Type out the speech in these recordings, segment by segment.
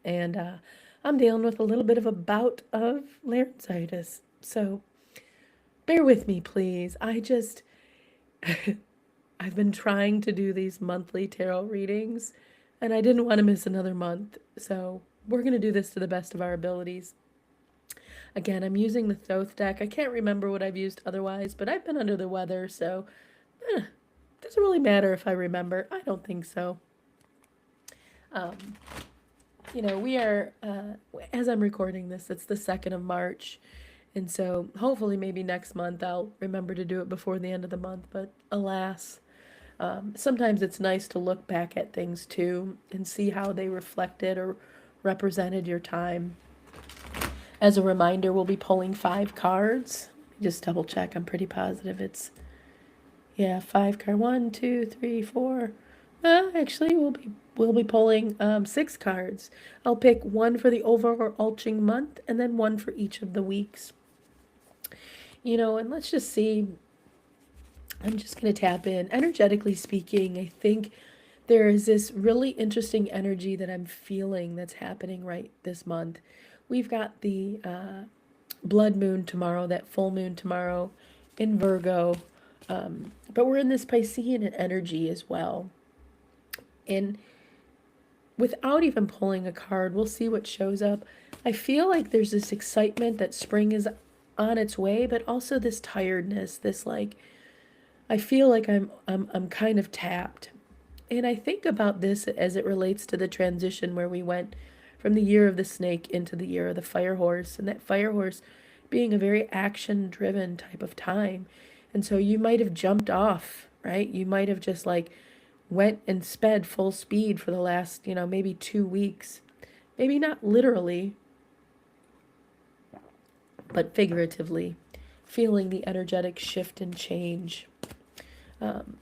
and I'm dealing with a little bit of a bout of laryngitis. So bear with me, please. I've been trying to do these monthly tarot readings, and I didn't want to miss another month. So we're going to do this to the best of our abilities. Again, I'm using the Thoth deck. I can't remember what I've used otherwise, but I've been under the weather, so doesn't really matter if I remember. I don't think so. Um, we are, as I'm recording this, it's the 2nd of March. And so hopefully maybe next month I'll remember to do it before the end of the month. But alas, sometimes it's nice to look back at things too and see how they reflected or represented your time. As a reminder, we'll be pulling 5 cards. Just double check. I'm pretty positive it's, yeah, 5 card. 1, 2, 3, 4. Actually, we'll be pulling 6 cards. I'll pick one for the overarching month and then one for each of the weeks. And let's just see. I'm just going to tap in. Energetically speaking, I think there is this really interesting energy that I'm feeling that's happening right this month. We've got the blood moon tomorrow, that full moon tomorrow in Virgo. But we're in this Piscean energy as well. And without even pulling a card, we'll see what shows up. I feel like there's this excitement that spring is on its way, but also this tiredness, this like I feel like I'm kind of tapped. And I think about this as it relates to the transition where we went from the year of the snake into the year of the fire horse, and that fire horse being a very action driven type of time. And so you might have jumped off, right? You might have just like went and sped full speed for the last, maybe 2 weeks. Maybe not literally, but figuratively, feeling the energetic shift and change.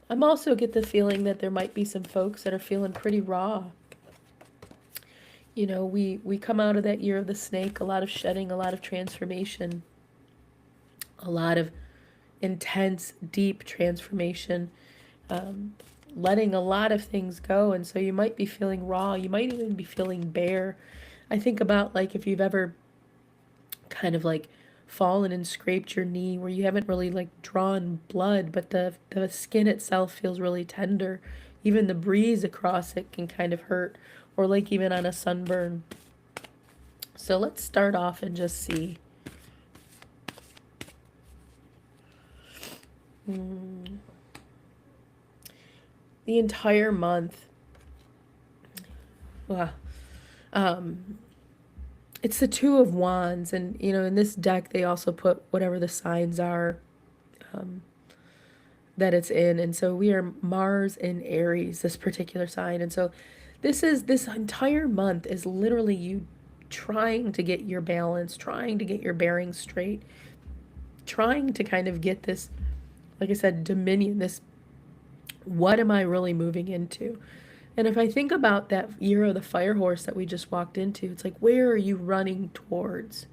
I'm also get the feeling that there might be some folks that are feeling pretty raw. We come out of that year of the snake, a lot of shedding, a lot of transformation, a lot of intense, deep transformation, letting a lot of things go. And so you might be feeling raw. You might even be feeling bare. I think about like if you've ever kind of like fallen and scraped your knee where you haven't really like drawn blood, but the skin itself feels really tender. Even the breeze across it can kind of hurt, or like even on a sunburn. So let's start off and just see. The entire month. Wow. It's the Two of Wands, and in this deck they also put whatever the signs are that it's in, and so we are Mars in Aries, this particular sign, and so this entire month is literally you trying to get your balance, trying to get your bearings straight, trying to kind of get this, like I said, dominion, this what am I really moving into? And if I think about that year of the fire horse that we just walked into, it's like, where are you running towards?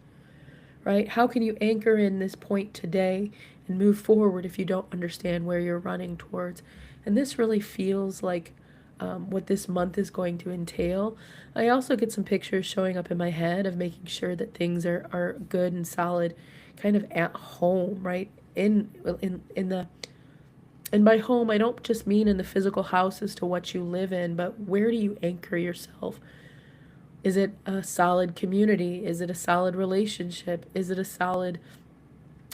Right? How can you anchor in this point today and move forward if you don't understand where you're running towards? And this really feels like what this month is going to entail. I also get some pictures showing up in my head of making sure that things are good and solid, kind of at home, right? In the and by home, I don't just mean in the physical house as to what you live in, but where do you anchor yourself? Is it a solid community? Is it a solid relationship? Is it a solid,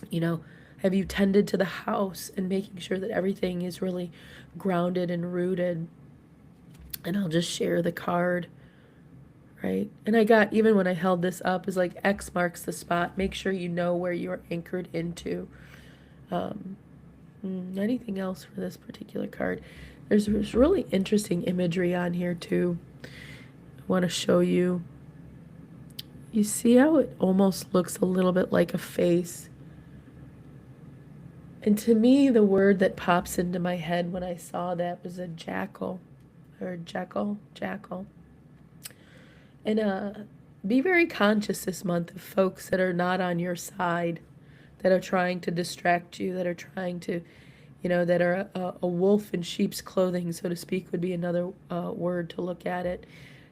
you know, have you tended to the house and making sure that everything is really grounded and rooted? And I'll just share the card, right? And I got, even when I held this up, is like X marks the spot. Make sure you know where you're anchored into. Anything else for this particular card? There's really interesting imagery on here too. I want to show you. You see how it almost looks a little bit like a face? And to me, the word that pops into my head when I saw that was a jackal, or jackal. And be very conscious this month of folks that are not on your side, that are trying to distract you, that are trying to, that are a wolf in sheep's clothing, so to speak, would be another word to look at it.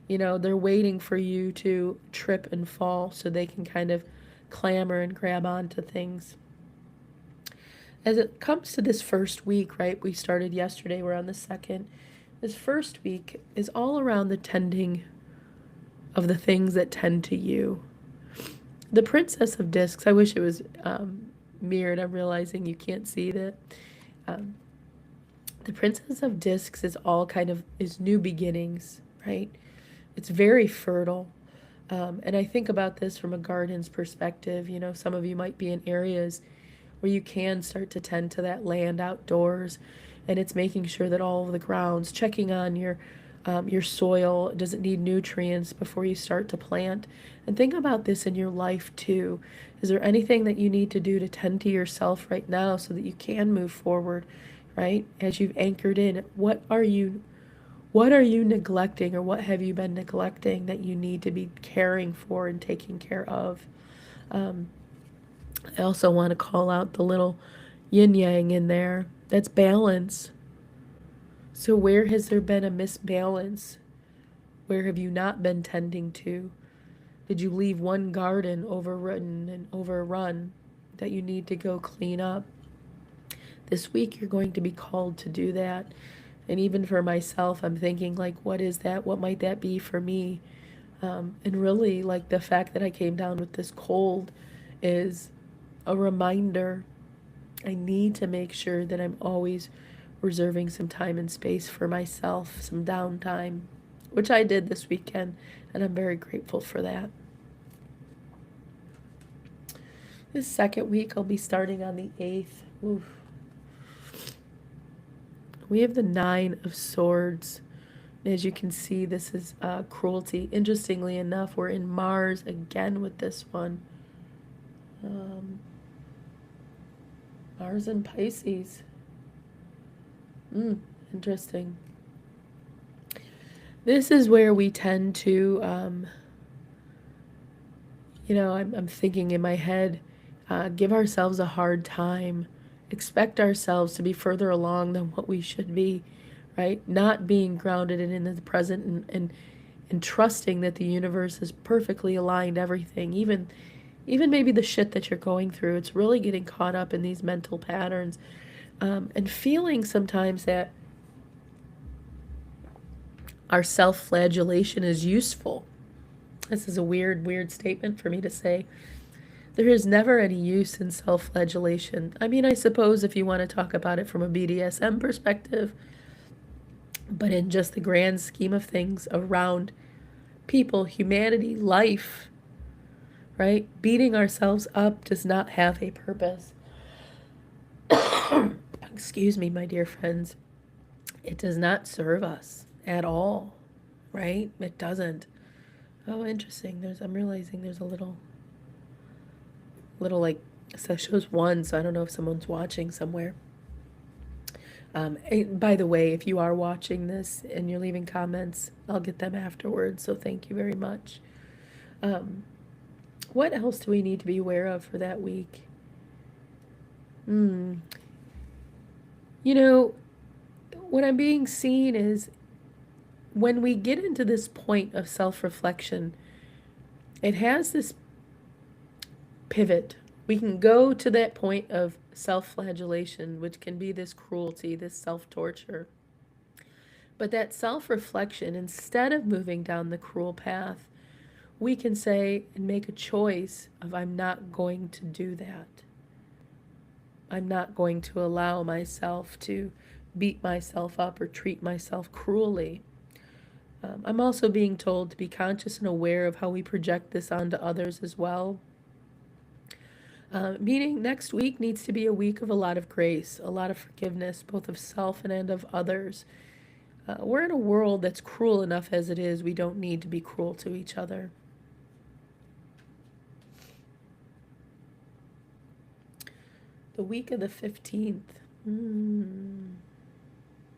You know, they're waiting for you to trip and fall so they can kind of clamor and grab onto things. As it comes to this first week, right? We started yesterday, we're on the second. This first week is all around the tending of the things that tend to you. The Princess of Discs, I wish it was mirrored. I'm realizing you can't see that. Um, the Princess of Discs is all kind of is new beginnings, right? It's very fertile. And I think about this from a garden's perspective. You know, some of you might be in areas where you can start to tend to that land outdoors, and it's making sure that all of the grounds, checking on your soil, does it need nutrients before you start to plant? And think about this in your life too. Is there anything that you need to do to tend to yourself right now so that you can move forward, right? As you've anchored in, what are you neglecting, or what have you been neglecting that you need to be caring for and taking care of? Um, I also want to call out the little yin yang in there. That's balance. So, where has there been a misbalance? Where have you not been tending to? Did you leave one garden overridden and overrun that you need to go clean up? This week, you're going to be called to do that. And even for myself, I'm thinking, like, what is that? What might that be for me? And really, like, the fact that I came down with this cold is a reminder. I need to make sure that I'm always reserving some time and space for myself, some downtime, which I did this weekend, and I'm very grateful for that. This second week, I'll be starting on the 8th. Oof. We have the 9 of Swords. As you can see, this is cruelty. Interestingly enough, we're in Mars again with this one. Mars and Pisces. Interesting. This is where we tend to, I'm thinking in my head, give ourselves a hard time, expect ourselves to be further along than what we should be, right? Not being grounded and in the present, and trusting that the universe has perfectly aligned everything, even maybe the shit that you're going through. It's really getting caught up in these mental patterns, and feeling sometimes that our self-flagellation is useful. This is a weird statement for me to say. There is never any use in self-flagellation. I mean, I suppose if you want to talk about it from a BDSM perspective, but in just the grand scheme of things around people, humanity, life, right? Beating ourselves up does not have a purpose. Excuse me, my dear friends. It does not serve us at all, right? It doesn't. Oh, interesting. I'm realizing there's a little like, so it shows 1, so I don't know if someone's watching somewhere. By the way, if you are watching this and you're leaving comments, I'll get them afterwards, so thank you very much. What else do we need to be aware of for that week? You know, what I'm being seen is when we get into this point of self-reflection, it has this pivot. We can go to that point of self-flagellation, which can be this cruelty, this self-torture. But that self-reflection, instead of moving down the cruel path, we can say and make a choice of, I'm not going to do that. I'm not going to allow myself to beat myself up or treat myself cruelly. I'm also being told to be conscious and aware of how we project this onto others as well. Meaning next week needs to be a week of a lot of grace, a lot of forgiveness, both of self and of others. We're in a world that's cruel enough as it is. We don't need to be cruel to each other. The week of the 15th.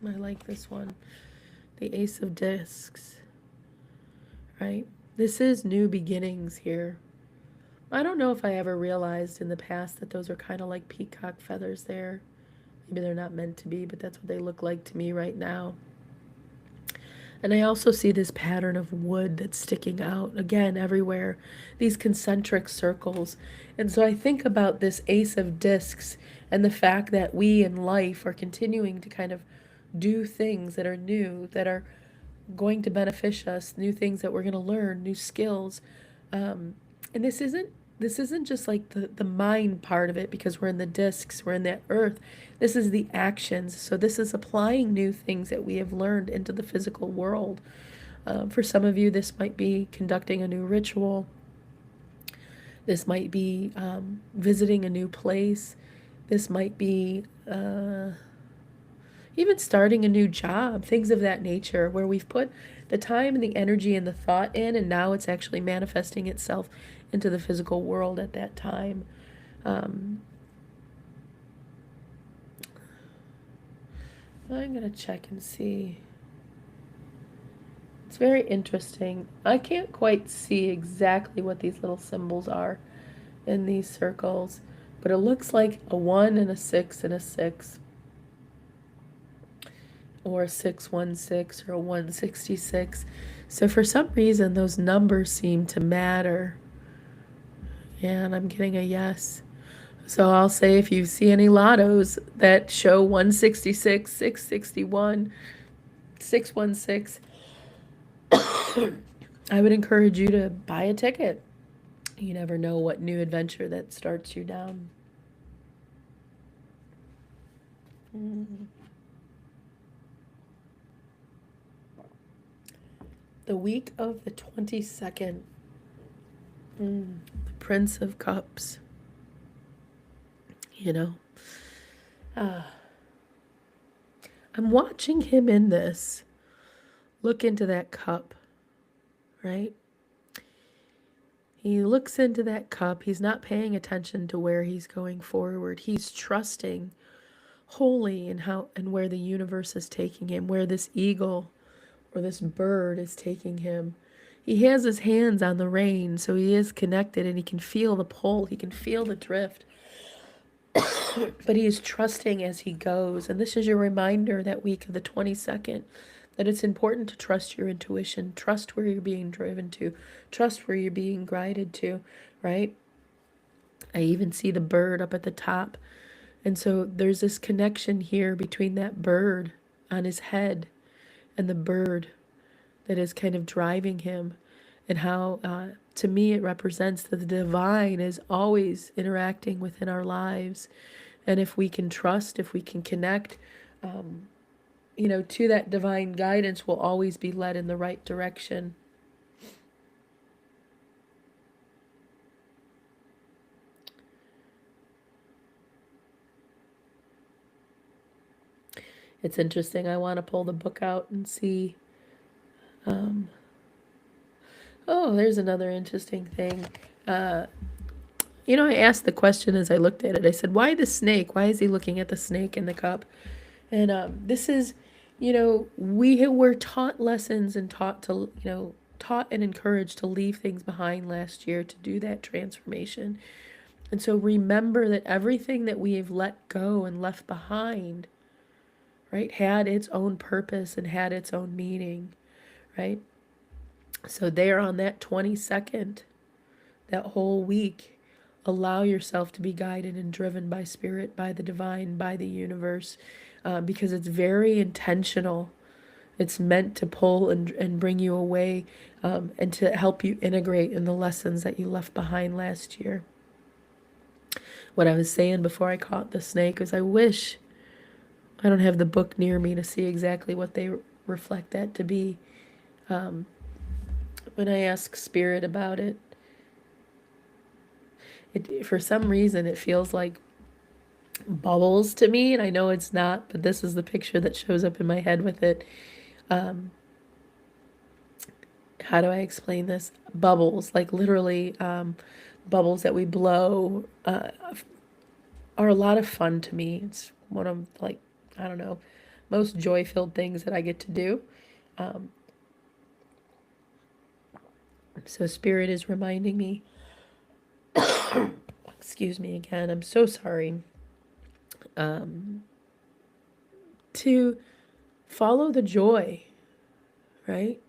I like this one. The Ace of Discs. Right? This is new beginnings here. I don't know if I ever realized in the past that those are kind of like peacock feathers there. Maybe they're not meant to be, but that's what they look like to me right now. And I also see this pattern of wood that's sticking out again everywhere, these concentric circles. And so I think about this Ace of Discs and the fact that we in life are continuing to kind of do things that are new, that are going to benefit us, new things that we're going to learn, new skills. And this isn't just like the mind part of it, because we're in the discs, we're in that earth. This is the actions. So this is applying new things that we have learned into the physical world. For some of you, this might be conducting a new ritual. This might be visiting a new place. This might be even starting a new job, things of that nature, where we've put the time and the energy and the thought in, and now it's actually manifesting itself into the physical world at that time. I'm going to check and see. It's very interesting. I can't quite see exactly what these little symbols are in these circles, but it looks like a 1 and a 6 and a 6, or a 616 or a 166. So for some reason, those numbers seem to matter. And I'm getting a yes. So I'll say, if you see any lottos that show 166, 661, 616, I would encourage you to buy a ticket. You never know what new adventure that starts you down. The week of the 22nd. The Prince of Cups. You know, I'm watching him in this. Look into that cup, right? He looks into that cup. He's not paying attention to where he's going forward. He's trusting wholly in how and where the universe is taking him, where this eagle or this bird is taking him. He has his hands on the rein, so he is connected, and he can feel the pull. He can feel the drift. But he is trusting as he goes. And this is your reminder that week of the 22nd, that it's important to trust your intuition, trust where you're being driven to, trust where you're being guided to, right? I even see the bird up at the top. And so there's this connection here between that bird on his head and the bird that is kind of driving him, and how, to me, it represents that the divine is always interacting within our lives. And if we can trust, if we can connect, to that divine guidance, we'll always be led in the right direction. It's interesting. I want to pull the book out and see. Oh, there's another interesting thing. I asked the question as I looked at it. I said, why the snake? Why is he looking at the snake in the cup? And this is, we were taught lessons and taught and encouraged to leave things behind last year to do that transformation. And so remember that everything that we have let go and left behind, right, had its own purpose and had its own meaning, right? So there on that 22nd, that whole week, allow yourself to be guided and driven by spirit, by the divine, by the universe, because it's very intentional. It's meant to pull and bring you away, and to help you integrate in the lessons that you left behind last year. What I was saying before I caught the snake was, I wish I don't have the book near me to see exactly what they reflect that to be. When I ask spirit about it, for some reason it feels like bubbles to me, and I know it's not, but this is the picture that shows up in my head with it. How do I explain this? Bubbles, like literally, bubbles that we blow, are a lot of fun to me. It's one of, like, I don't know, most joy-filled things that I get to do. So spirit is reminding me, excuse me again, I'm so sorry, to follow the joy, right?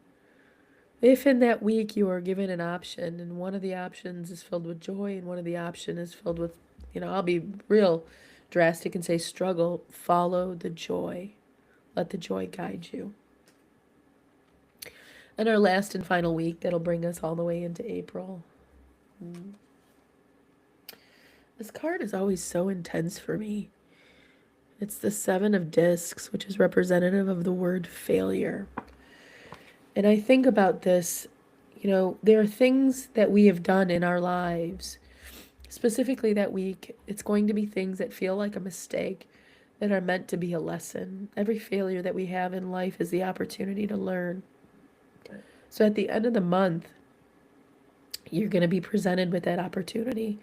If in that week you are given an option and one of the options is filled with joy and one of the option is filled with, I'll be real drastic and say struggle, follow the joy. Let the joy guide you. And our last and final week, that'll bring us all the way into April. This card is always so intense for me. It's the Seven of Discs, which is representative of the word failure. And I think about this, there are things that we have done in our lives, specifically that week. It's going to be things that feel like a mistake, that are meant to be a lesson. Every failure that we have in life is the opportunity to learn. So at the end of the month, you're going to be presented with that opportunity.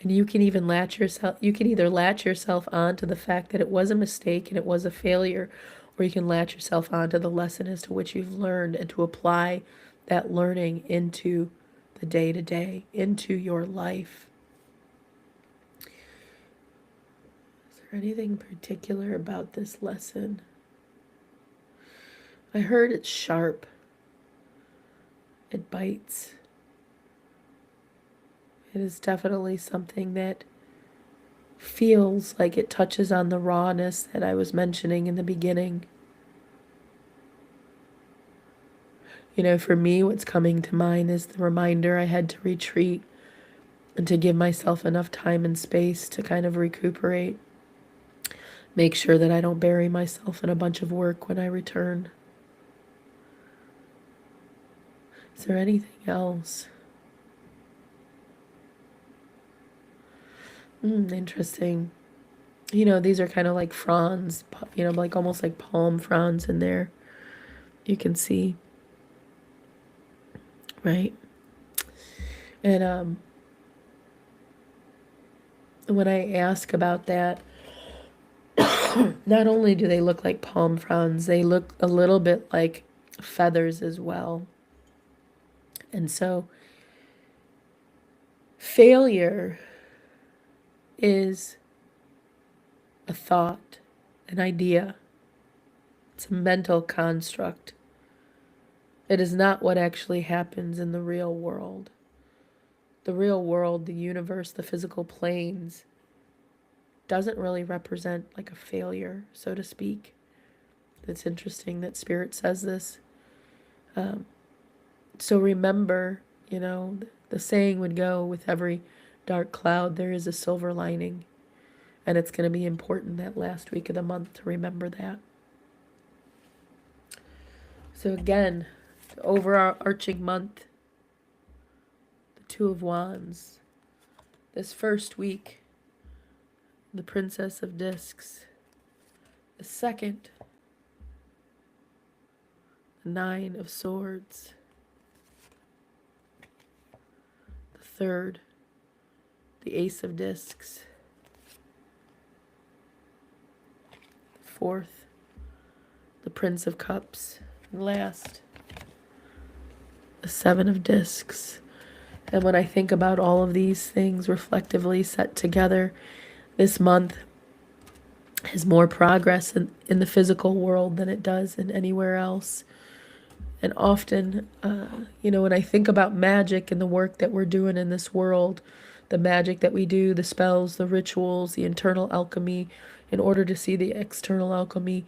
And you can even either latch yourself onto the fact that it was a mistake and it was a failure, or you can latch yourself onto the lesson as to which you've learned and to apply that learning into the day-to-day, into your life. Is there anything particular about this lesson? I heard it's sharp. It bites. It is definitely something that feels like it touches on the rawness that I was mentioning in the beginning. For me, what's coming to mind is the reminder I had to retreat and to give myself enough time and space to kind of recuperate. Make sure that I don't bury myself in a bunch of work when I return. Is there anything else? Interesting. These are kind of like fronds, like almost like palm fronds in there. You can see. Right? And when I ask about that, not only do they look like palm fronds, they look a little bit like feathers as well. And so failure is a thought, an idea. It's a mental construct. It is not what actually happens in the real world. The real world, the universe, the physical planes, doesn't really represent like a failure, so to speak. It's interesting that Spirit says this. So remember, the saying would go, with every dark cloud, there is a silver lining. And it's going to be important that last week of the month to remember that. So again, the overarching month, the Two of Wands. This first week, the Princess of Discs. The second, the Nine of Swords. The third, the Ace of Discs. The fourth, the Prince of Cups. And last, the Seven of Discs. And when I think about all of these things reflectively set together, this month has more progress in the physical world than it does in anywhere else. And often, when I think about magic and the work that we're doing in this world, the magic that we do, the spells, the rituals, the internal alchemy, in order to see the external alchemy,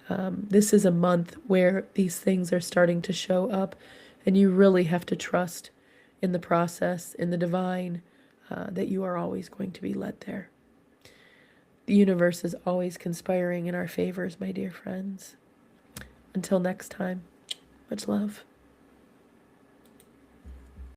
this is a month where these things are starting to show up, and you really have to trust in the process, in the divine, that you are always going to be led there. The universe is always conspiring in our favors, my dear friends. Until next time, much love.